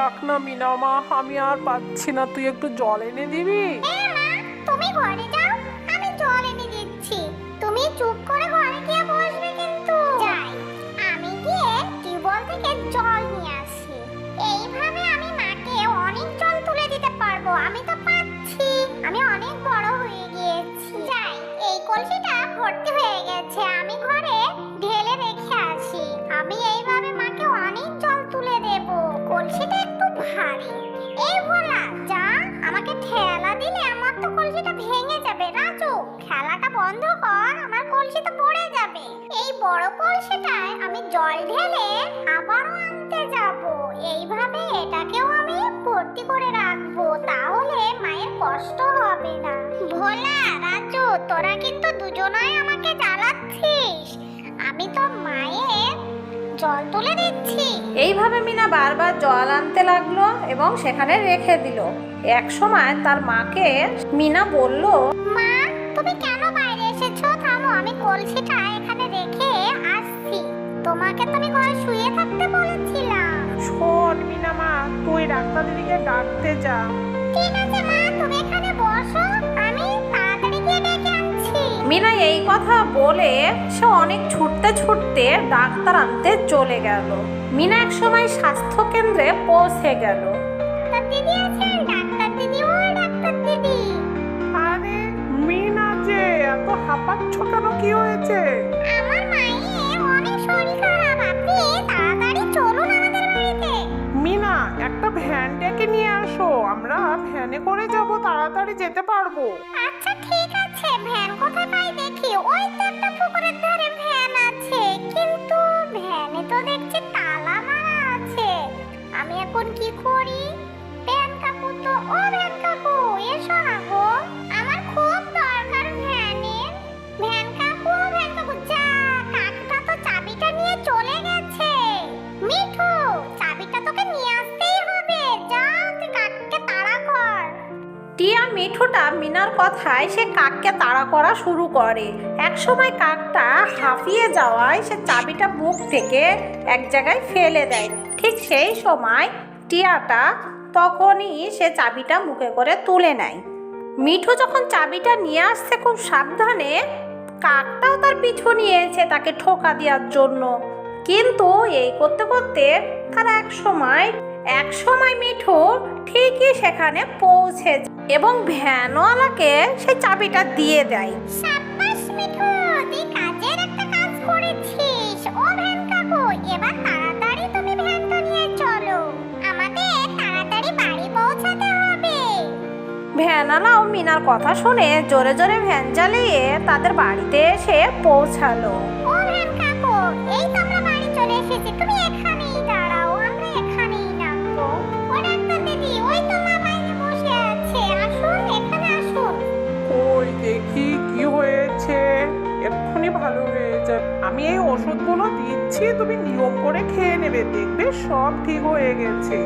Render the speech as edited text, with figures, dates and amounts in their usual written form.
রাখ না মিনা মা, আমি আর পাচ্ছি না, তুই একটু জল এনে দিবি? তুমি ঘরে যাও, আমি জল এনে দিচ্ছি। তুমি চুপ করে ঘরে গিয়ে বসবে কিন্তু। যাই, আমি গিয়ে টিউবওয়েল থেকে জল নিয়ে আসি। এইভাবে আমি মাকে অনেক জল তুলে দিতে পারবো। আমি তো পাচ্ছি, আমি অনেক বড় হয়ে গিয়েছি। যাই, এই কলসিটা ভর্তি হয়ে গেছে, আমি ঘরে ঢেলে রেখে আসি। আমি এইভাবে মাকে অনেক জল তুলে দেব। কলসিটা একটু ভারী। এই ভোলা, যা, আমাকে ঠেলা দিলে আমার তো কলসিটা ভেঙে যাবে। রাজু, খেলাটা বন্ধ কর, আমার কলসি তো পড়ে যাবে। এই বড় কলসিটায় আমি জল ঢেলে আবারও আনতে যাব। এইভাবে এটাকেও আমি ভর্তি করে রাখবো, তাহলে মায়ের কষ্ট হবে না। ভোলা, রাজু, তোরা কিন্তু দুজনেই আমাকে জ্বালাচ্ছিস। আমি তো মায়ের জল তুলে দিচ্ছি। এইভাবে মিনা বারবার জল আনতে লাগলো এবং সেখানে রেখে দিল। এক সময় তার মাকে মিনা বলল, মা, তুমি কেন বাইরে এসেছো? থামো, আমি কলসিটা এখানে রেখে আসছি। তোমাকে তো আমি ঘরে শুয়ে থাকতে বলেছিলাম। শোন মিনা মা, তুই ডাক্তার দিদিকে ডাকতে যা। ঠিক আছে মা, তুমি এখানে বসো, আমি তাড়াতাড়ি গিয়ে ডেকে আনছি। মিনা এই কথা বলে সে অনেক ছুটতে ছুটতে ডাক্তার আনতে চলে গেল। মিনা এক সময় স্বাস্থ্য কেন্দ্রে পৌঁছে গেল। ডাক্তার দিদি আছেন? ডাক্তার দিদি, ও ডাক্তার দিদি। আরে মিনা যে, এত হাঁপাচ্ছ কেন, কি হয়েছে? আমার মায়ের অনেক শরীর খারাপ, আপনি তাড়াতাড়ি চলুন আমাদের বাড়িতে। মিনা, একটা ভ্যান ডেকে নিয়ে আসো, আমরা ভ্যানে করে যাব, তাড়াতাড়ি যেতে পারবো। আচ্ছা ঠিক আছে, ভ্যান কোথায় পাই দেখি। ওই তো একটা পুকুরের ধারে ভ্যান আছে, কিন্তু ভ্যানে তো দেখছি তালা মারা আছে। আমি এখন কি করি? ভ্যান কাকু তো, ও ভ্যান কাকু, এসো না গো, আমার খুব দরকার ভ্যানের। ভ্যান কাকু, ভ্যান কাকু, যা, কাকটা তো চাবিটা নিয়ে চলে গেছে। মিঠু, চাবিটা তোকে নিয়ে আসতেই হবে, যা, তুই কাককে তাড়া কর। টিয়া মিঠুটা মিনার কথায় সে কাককে তাড়া করা শুরু করে। এক সময় কাকটা হাঁফিয়ে যাওয়ায় সে চাবিটা মুখ থেকে এক জায়গায় ফেলে দেয়। ঠিক সেই সময় টিয়াটা তখনই সে চাবিটা মুখে করে তুলে নেয়। মিঠু যখন চাবিটা নিয়ে আসছে খুব সাবধানে, কাকটাও তার পিছু নিয়েছে তাকে ঠোকা দেওয়ার জন্য। কিন্তু এই করতে করতে তার এক সময় মিঠু ঠিকই সেখানে পৌঁছে যায় এবং ভ্যানওয়ালাকে সে চাবিটা দিয়ে দেয়। সাব্বাস মিঠু, তুই কাজের একটা কাজ করেছিস। ও ভ্যান কাকু, এবার তাড়াতাড়ি তুমি ভ্যানটা নিয়ে চলো, আমাদের তাড়াতাড়ি বাড়ি পৌঁছাতে হবে। ভ্যানওয়ালাও মিনার কথা শুনে জোরে জোরে ভ্যান চালিয়ে তাদের বাড়িতে এসে পৌঁছালো। ও ভ্যান কাকু, এই তো আমরা বাড়ি চলে এসেছি, তুমি এখানেই দাঁড়াও, আমরা এখানেই নামবো। ও ডাক্তার দিদি, ওই তো মা বাইরে বসে আছে, আসুন, এখানে আসুন। ওই দেখি কি হয়েছে, এক্ষুনি ভালো হয়ে যাবে। আমি এই ওষুধগুলো দিচ্ছি, তুমি নিয়ম করে খেয়ে নেবে, দেখবে সব ঠিক হয়ে গেছে।